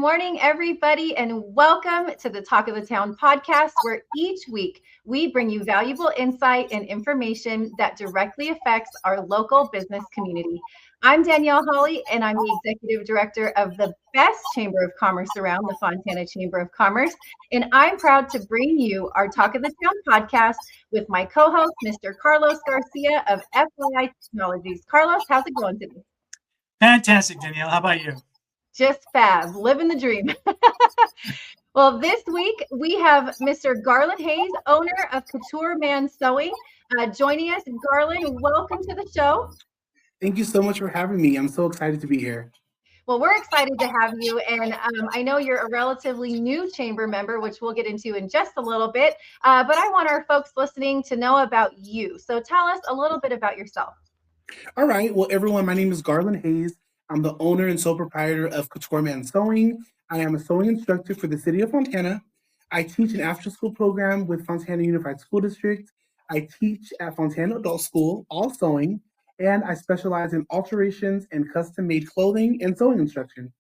morning, everybody, and welcome to the Talk of the Town podcast, where each week we bring you valuable insight and information that directly affects our local business community. I'm Danielle Hawley, and I'm the Executive Director of the best Chamber of Commerce around, the Fontana Chamber of Commerce, and I'm proud to bring you our Talk of the Town podcast with my co-host, Mr. Carlos Garcia of FYI Technologies. Carlos, how's it going today? Fantastic, Danielle. How about you? Just fab, living the dream. Well, this week we have Mr. Garland Hayes, owner of Couture Man Sewing, joining us. Garland, welcome to the show. Thank you so much for having me. I'm so excited to be here. Well, we're excited to have you. And I know you're a relatively new chamber member, which we'll get into in just a little bit. But I want our folks listening to know about you. So tell us a little bit about yourself. All right. Well, everyone, my name is Garland Hayes. I'm the owner and sole proprietor of Couture Man Sewing. I am a sewing instructor for the city of Fontana. I teach an after-school program with Fontana Unified School District. I teach at Fontana Adult School, all sewing, and I specialize in alterations and custom-made clothing and sewing instruction.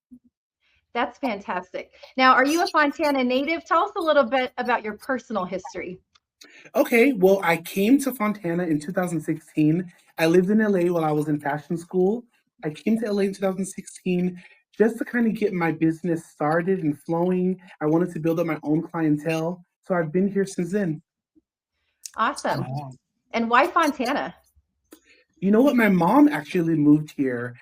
That's fantastic. Now, are you a Fontana native? Tell us a little bit about your personal history. Okay, well, I came to Fontana in 2016. I lived in LA while I was in fashion school. I came to LA in 2016 just to kind of get my business started and flowing. I wanted to build up my own clientele. So I've been here since then. Awesome. Wow. And why Fontana? You know what? My mom actually moved here.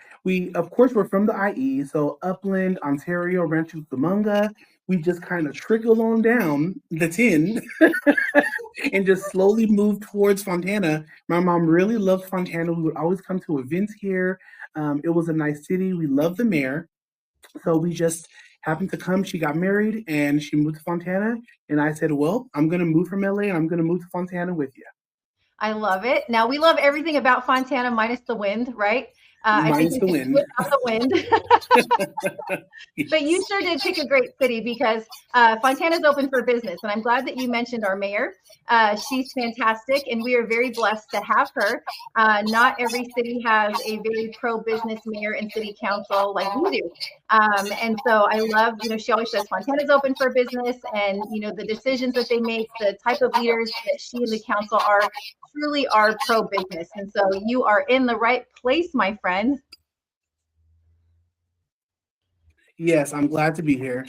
Of course, we're from the IE, so Upland, Ontario, Rancho Cucamonga. We just kind of trickled on down the 10 and just slowly moved towards Fontana. My mom really loved Fontana. We would always come to events here. It was a nice city. We loved the mayor. So we just happened to come. She got married and she moved to Fontana. And I said, well, I'm going to move from LA and I'm going to move to Fontana with you. I love it. Now, we love everything about Fontana minus the wind, right? Minus the wind. Without the wind. Yes. But you sure did pick a great city because Fontana's open for business. And I'm glad that you mentioned our mayor. She's fantastic. And we are very blessed to have her. Not every city has a very pro-business mayor and city council like we do. And so I love, she always says Fontana's open for business. And, the decisions that they make, the type of leaders that she and the council truly are pro-business. And so you are in the right place, my friend. Yes, I'm glad to be here.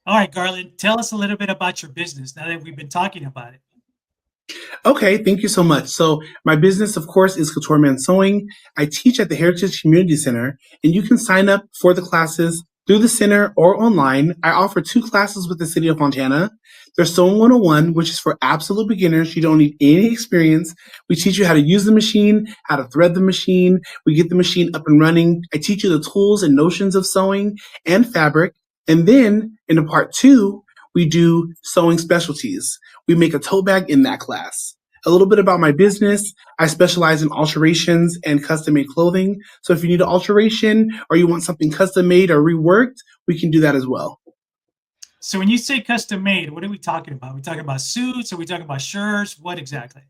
All right, Garland, tell us a little bit about your business now that we've been talking about it. Okay, thank you so much. So my business, of course, is Couture Man Sewing. I teach at the Heritage Community Center, and you can sign up for the classes through the center or online. I offer 2 classes with the city of Fontana. There's Sewing 101, which is for absolute beginners. You don't need any experience. We teach you how to use the machine, how to thread the machine. We get the machine up and running. I teach you the tools and notions of sewing and fabric. And then in the part 2, we do sewing specialties. We make a tote bag in that class. A little bit about my business. I specialize in alterations and custom-made clothing. So if you need an alteration or you want something custom-made or reworked, we can do that as well. So when you say custom-made, what are we talking about? Are we talking about suits? Are we talking about shirts? What exactly?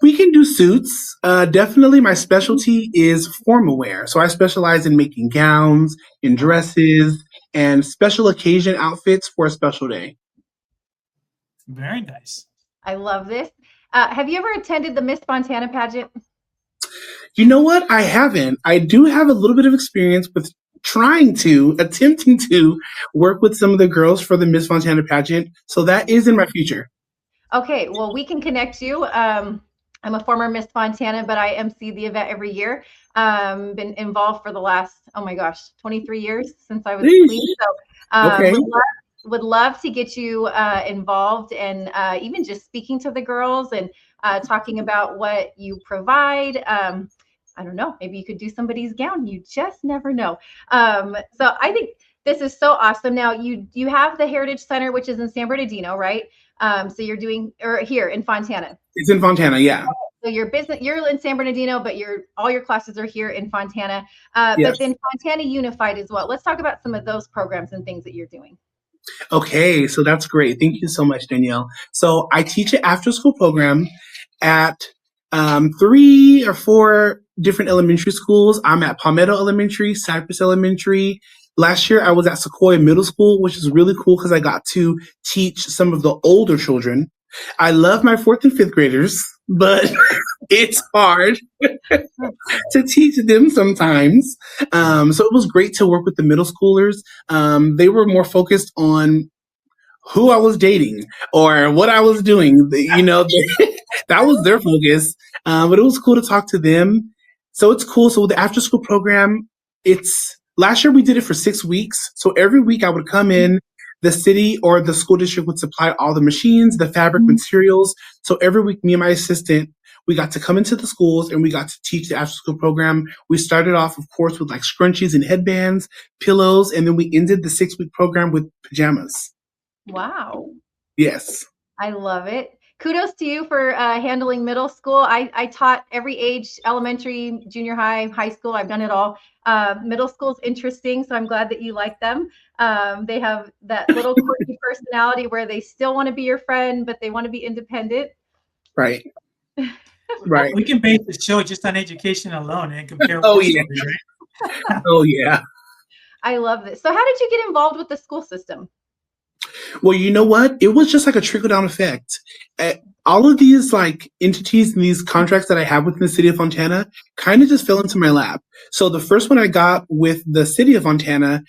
We can do suits. Definitely my specialty is formal wear. So I specialize in making gowns and dresses and special occasion outfits for a special day. Very nice. I love this. Have you ever attended the Miss Fontana pageant? You know what? I haven't. I do have a little bit of experience with attempting to work with some of the girls for the Miss Fontana pageant. So that is in my future. Okay, well, we can connect you. I'm a former Miss Fontana, but I MC the event every year. Been involved for the last, 23 years since I was queen. So okay. Would love to get you involved and even just speaking to the girls and talking about what you provide. I don't know, maybe you could do somebody's gown. You just never know. So I think this is so awesome. Now you have the Heritage Center, which is in San Bernardino, right? So you're here in Fontana. It's in Fontana, yeah. So you're in San Bernardino, but all your classes are here in Fontana. Yes. But then Fontana Unified as well. Let's talk about some of those programs and things that you're doing. Okay, so that's great. Thank you so much, Danielle. So I teach an after-school program at 3 or 4 different elementary schools. I'm at Palmetto Elementary, Cypress Elementary. Last year, I was at Sequoia Middle School, which is really cool because I got to teach some of the older children. I love my 4th and 5th graders, but it's hard to teach them sometimes. So it was great to work with the middle schoolers. They were more focused on who I was dating or what I was doing. That was their focus. But it was cool to talk to them. So it's cool. So the after school program, last year we did it for 6 weeks. So every week I would come in, the city or the school district would supply all the machines, the fabric materials. So every week, me and my assistant, we got to come into the schools and we got to teach the after school program. We started off, of course, with like scrunchies and headbands, pillows, and then we ended the 6-week program with pajamas. Wow. Yes. I love it. Kudos to you for handling middle school. I taught every age, elementary, junior high, high school. I've done it all. Middle school's interesting, so I'm glad that you like them. They have that little quirky personality where they still want to be your friend, but they want to be independent. Right. Right. We can base the show just on education alone and compare. Oh, yeah. Oh, yeah. I love this. So how did you get involved with the school system? Well, you know what? It was just like a trickle down effect. All of these like entities and these contracts that I have within the city of Fontana kind of just fell into my lap. So the first one I got with the city of Fontana,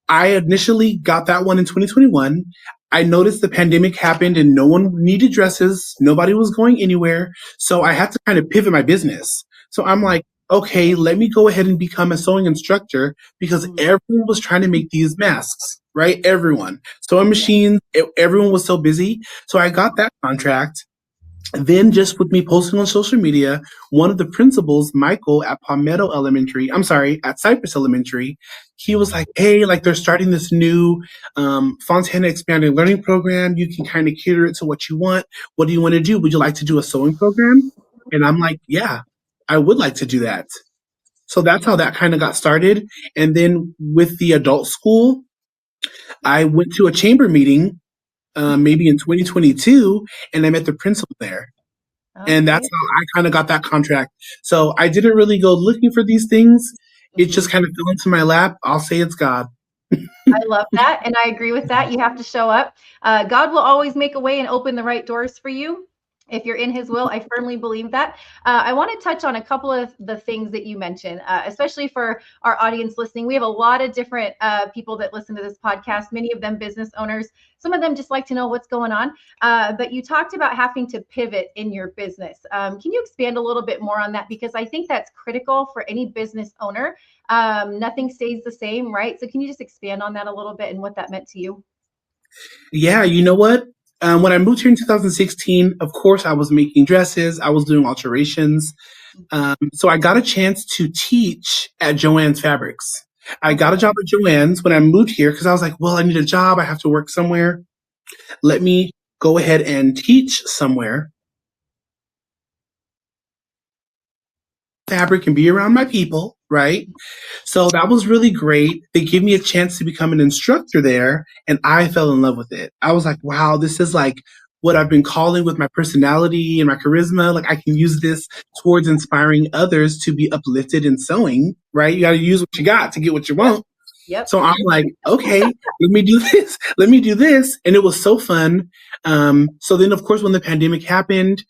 I initially got that one in 2021. I noticed the pandemic happened and no one needed dresses. Nobody was going anywhere. So I had to kind of pivot my business. So I'm like, okay, let me go ahead and become a sewing instructor because everyone was trying to make these masks, right? Everyone. Sewing machines, everyone was so busy. So I got that contract. Then just with me posting on social media, one of the principals, Michael at at Cypress Elementary, he was like, hey, like they're starting this new Fontana Expanded Learning Program. You can kind of cater it to what you want. What do you want to do? Would you like to do a sewing program? And I'm like, yeah, I would like to do that. So that's how that kind of got started. And then with the adult school, I went to a chamber meeting maybe in 2022, and I met the principal there. Okay. And that's how I kind of got that contract. So I didn't really go looking for these things. It just kind of fell into my lap. I'll say it's God. I love that. And I agree with that. You have to show up. God will always make a way and open the right doors for you. If you're in his will, I firmly believe that. I want to touch on a couple of the things that you mentioned, especially for our audience listening. We have a lot of different people that listen to this podcast, many of them business owners. Some of them just like to know what's going on. But you talked about having to pivot in your business. Can you expand a little bit more on that? Because I think that's critical for any business owner. Nothing stays the same, right? So can you just expand on that a little bit and what that meant to you? Yeah, you know what? When I moved here in 2016, of course, I was making dresses. I was doing alterations. So I got a chance to teach at Joann's Fabrics. I got a job at Joann's when I moved here because I was like, well, I need a job. I have to work somewhere. Let me go ahead and teach somewhere. Fabric and be around my people, right? So that was really great. They gave me a chance to become an instructor there, and I fell in love with it. I was like, wow, this is like what I've been calling with my personality and my charisma. Like I can use this towards inspiring others to be uplifted in sewing, right? You got to use what you got to get what you want. Yep. So I'm like, okay, let me do this. Let me do this. And it was so fun. So then, of course, when the pandemic happened,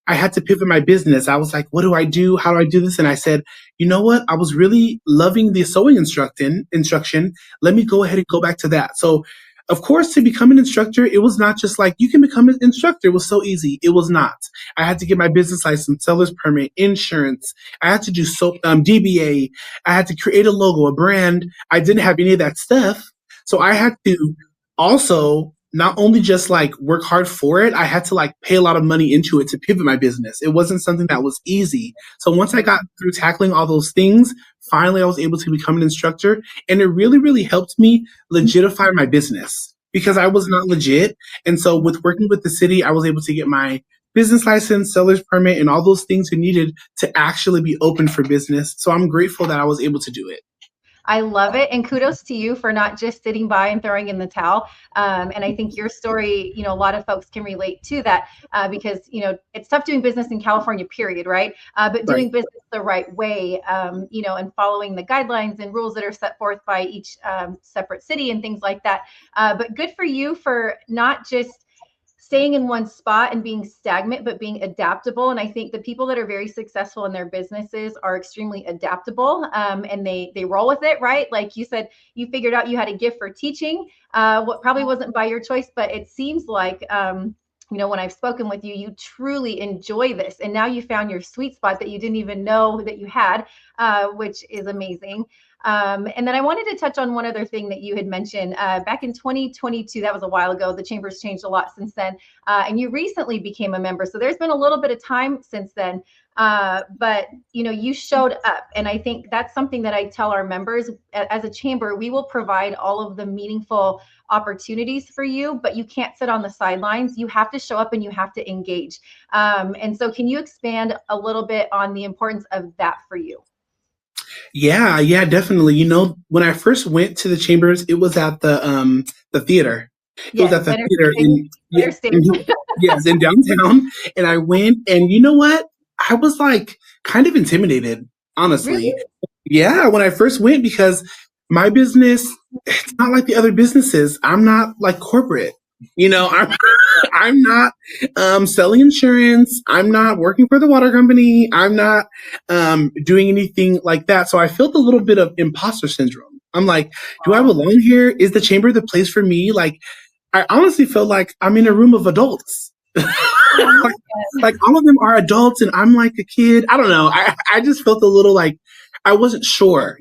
I had to pivot my business. I was like, what do I do? How do I do this? And I said, you know what? I was really loving the sewing instruction. Let me go ahead and go back to that. So, of course, to become an instructor, it was not just like you can become an instructor. It was so easy. It was not. I had to get my business license, seller's permit, insurance. I had to do DBA. I had to create a logo, a brand. I didn't have any of that stuff. So I had to also not only just like work hard for it, I had to like pay a lot of money into it to pivot my business. It wasn't something that was easy. So once I got through tackling all those things, finally I was able to become an instructor. And it really, really helped me legitify my business because I was not legit. And so with working with the city, I was able to get my business license, seller's permit, and all those things you needed to actually be open for business. So I'm grateful that I was able to do it. I love it. And kudos to you for not just sitting by and throwing in the towel. And I think your story, a lot of folks can relate to that because, it's tough doing business in California, period, right? But Right. doing business the right way, and following the guidelines and rules that are set forth by each separate city and things like that. But good for you for not just staying in one spot and being stagnant, but being adaptable. And I think the people that are very successful in their businesses are extremely adaptable, and they roll with it, right? Like you said, you figured out you had a gift for teaching, what probably wasn't by your choice, but it seems like, when I've spoken with you, you truly enjoy this. And now you found your sweet spot that you didn't even know that you had, which is amazing. And then I wanted to touch on one other thing that you had mentioned back in 2022. That was a while ago. The chamber's changed a lot since then. And you recently became a member. So there's been a little bit of time since then. But you showed up. And I think that's something that I tell our members as a chamber. We will provide all of the meaningful opportunities for you, but you can't sit on the sidelines. You have to show up and you have to engage. And so can you expand a little bit on the importance of that for you? Yeah, definitely. When I first went to the chambers, it was at the theater. It was Yes, at the center theater stage. Center stage. yes, in downtown. And I went, and you know what? I was like kind of intimidated, honestly. Really? Yeah, when I first went, because my business, it's not like the other businesses. I'm not like corporate. I'm not selling insurance. I'm not working for the water company. I'm not doing anything like that. So I felt a little bit of imposter syndrome. I'm like, do I belong here? Is the chamber the place for me? Like, I honestly feel like I'm in a room of adults. like all of them are adults and I'm like a kid. I don't know. I just felt a little like I wasn't sure,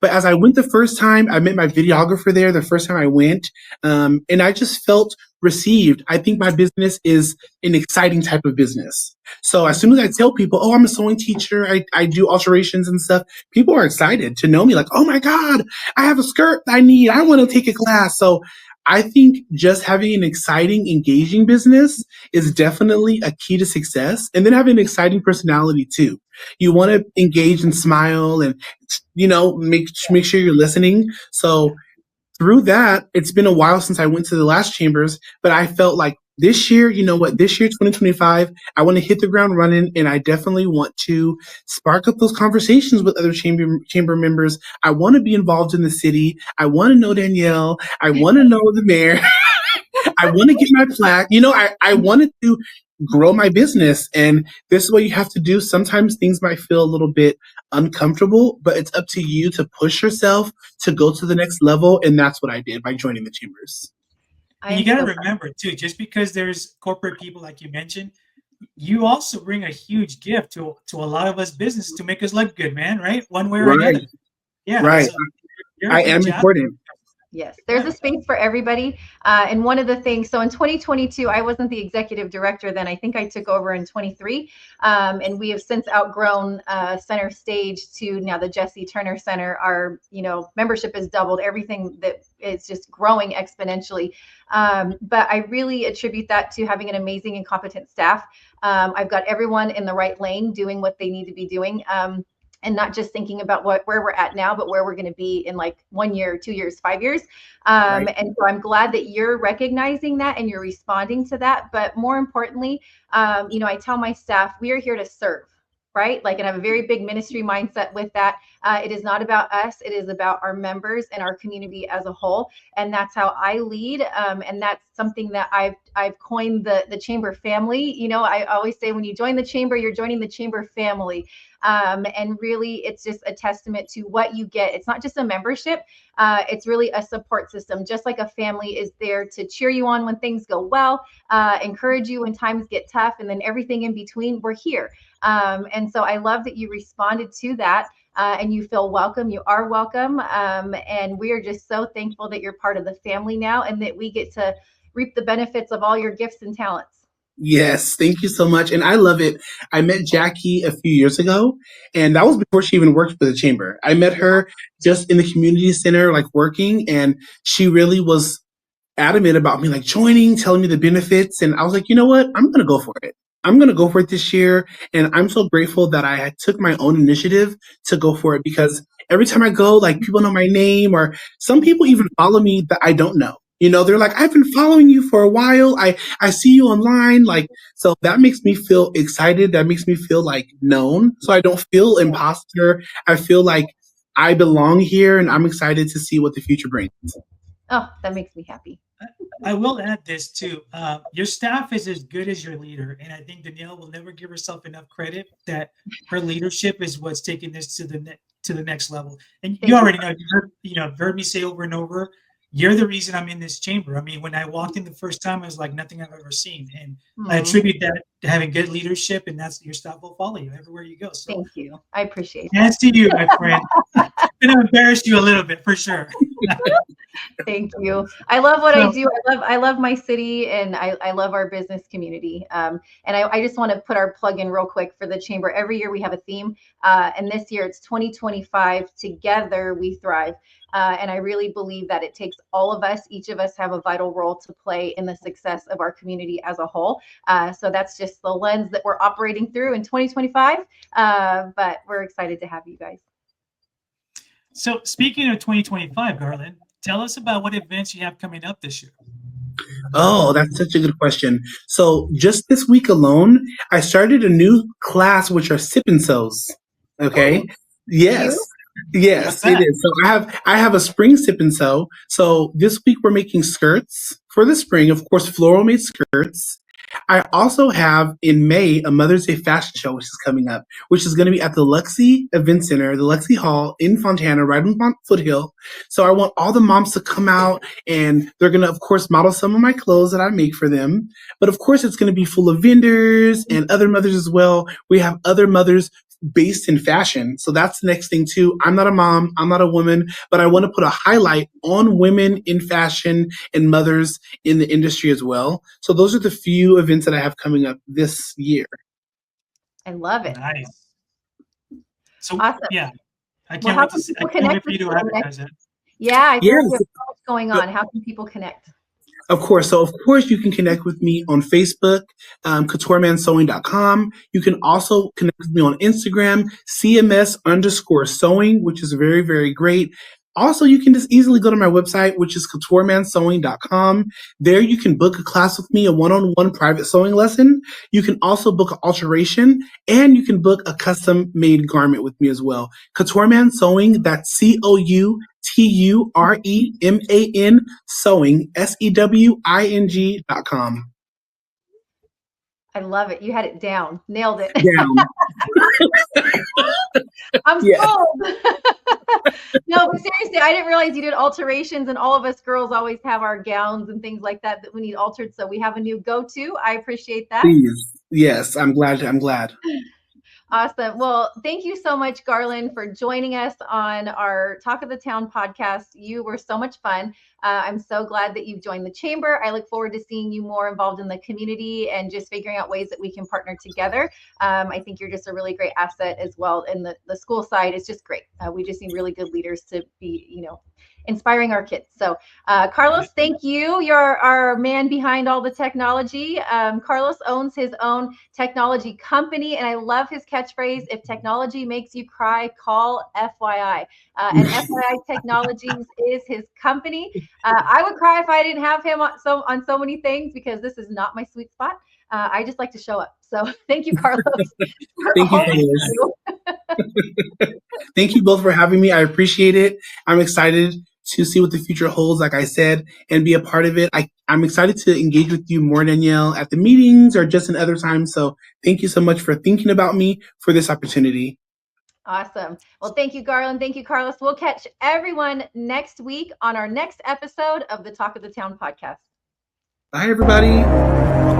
but as I went the first time, I met my videographer there the first time I went. And I just felt received. I think my business is an exciting type of business. So as soon as I tell people, oh, I'm a sewing teacher, I do alterations and stuff, people are excited to know me like, oh my God, I have a skirt I need. I want to take a class. So I think just having an exciting, engaging business is definitely a key to success. And then having an exciting personality too. You want to engage and smile and, make sure you're listening. So through that, it's been a while since I went to the last chambers, but I felt like this year, this year, 2025, I want to hit the ground running, and I definitely want to spark up those conversations with other chamber members. I want to be involved in the city. I want to know Danielle. I want to know the mayor. I want to get my plaque. I wanted to grow my business, and this is what you have to do. Sometimes things might feel a little bit uncomfortable, but it's up to you to push yourself to go to the next level, and that's what I did by joining the chambers. And you got to remember too, just because there's corporate people like you mentioned, you also bring a huge gift to a lot of us businesses to make us look good, man, right? One way or another. Yeah. Right. So I am important. Yes, there's a space for everybody. And one of the things, so in 2022, I wasn't the executive director then. I think I took over in 23. And we have since outgrown Center Stage to now the Jesse Turner Center. Our, membership has doubled. Everything that is just growing exponentially. But I really attribute that to having an amazing and competent staff. I've got everyone in the right lane doing what they need to be doing. And not just thinking about where we're at now, but where we're going to be in like 1 year, 2 years, 5 years. Right. And so I'm glad that you're recognizing that and you're responding to that. But more importantly, I tell my staff, we are here to serve, right? Like, and I have a very big ministry mindset with that. It is not about us. It is about our members and our community as a whole. And that's how I lead. And that's something that I've coined the chamber family. I always say when you join the chamber, you're joining the chamber family. And really, it's just a testament to what you get. It's not just a membership. It's really a support system, just like a family is there to cheer you on when things go well, encourage you when times get tough, and then everything in between, we're here. And so I love that you responded to that. And you feel welcome. You are welcome. And we are just so thankful that you're part of the family now and that we get to reap the benefits of all your gifts and talents. Yes, thank you so much. And I love it. I met Jackie a few years ago, and that was before she even worked for the chamber. I met her just in the community center, like working, and she really was adamant about me like joining, telling me the benefits. And I was like, you know what? I'm going to go for it. I'm going to go for it this year. And I'm so grateful that I took my own initiative to go for it, because every time I go, like people know my name, or some people even follow me that I don't know. They're like, I've been following you for a while. I see you online. Like, so that makes me feel excited. That makes me feel like known. So I don't feel imposter. I feel like I belong here, and I'm excited to see what the future brings. Oh, that makes me happy. I will add this too. Your staff is as good as your leader, and I think Danielle will never give herself enough credit that her leadership is what's taking this to the next level. And you already know, you've heard me say over and over, you're the reason I'm in this chamber. I mean, when I walked in the first time, I was like nothing I've ever seen, and I attribute that to having good leadership, and that's your staff will follow you everywhere you go. So thank you. I appreciate that. Nice to you, my friend. I'm gonna embarrass you a little bit for sure. Thank you. I love what I do. I love my city, and I love our business community. And I just want to put our plug in real quick for the chamber. Every year we have a theme, and this year it's 2025. Together we thrive. And I really believe that it takes all of us. Each of us have a vital role to play in the success of our community as a whole. So that's just the lens that we're operating through in 2025. But we're excited to have you guys. So speaking of 2025, Garland, tell us about what events you have coming up this year. Oh, that's such a good question. So just this week alone, I started a new class, which are sip and sews. Okay. Ooh. Yes. Yes, it is. So I have a spring sip and sew. So this week we're making skirts for the spring, of course, floral made skirts. I also have in May a Mother's Day fashion show, which is coming up, which is going to be at the Luxie Event Center, the Luxie Hall in Fontana, right on Foothill. So I want all the moms to come out, and they're going to, of course, model some of my clothes that I make for them. But of course, it's going to be full of vendors and other mothers as well. We have other mothers based in fashion. So that's the next thing too. I'm not a mom, I'm not a woman, but I want to put a highlight on women in fashion and mothers in the industry as well. So those are the few events that I have coming up this year. I love it. Nice. So awesome. Yeah, I can't wait for you to advertise it. Yeah, I heard there's so much going on. How can people connect? Of course. So, of course, you can connect with me on Facebook, CoutureManSewing.com. You can also connect with me on Instagram, CMS_sewing, which is very, very great. Also, you can just easily go to my website, which is CoutureManSewing.com. There you can book a class with me, a one-on-one private sewing lesson. You can also book an alteration, and you can book a custom-made garment with me as well. Couture Man Sewing, that's COUTUREMAN Sewing, SEWING.com. I love it. You had it down. Nailed it. Down. I'm sold. No, but seriously, I didn't realize you did alterations, and all of us girls always have our gowns and things like that we need altered. So we have a new go-to. I appreciate that. Please. Yes, I'm glad. Awesome. Well, thank you so much, Garland, for joining us on our Talk of the Town podcast. You were so much fun. I'm so glad that you've joined the chamber. I look forward to seeing you more involved in the community and just figuring out ways that we can partner together. I think you're just a really great asset as well. And the school side is just great. We just need really good leaders to be, inspiring our kids. So Carlos, thank you. You're our man behind all the technology. Carlos owns his own technology company, and I love his catchphrase, if technology makes you cry, call FYI. And FYI Technologies is his company. I would cry if I didn't have him on so many things, because this is not my sweet spot. I just like to show up. So thank you, Carlos. Thank you. Thank you both for having me. I appreciate it. I'm excited to see what the future holds, like I said, and be a part of it. I'm excited to engage with you more, Danielle, at the meetings or just in other times. So thank you so much for thinking about me for this opportunity. Awesome. Well, thank you, Garland. Thank you, Carlos. We'll catch everyone next week on our next episode of the Talk of the Town podcast. Bye, everybody.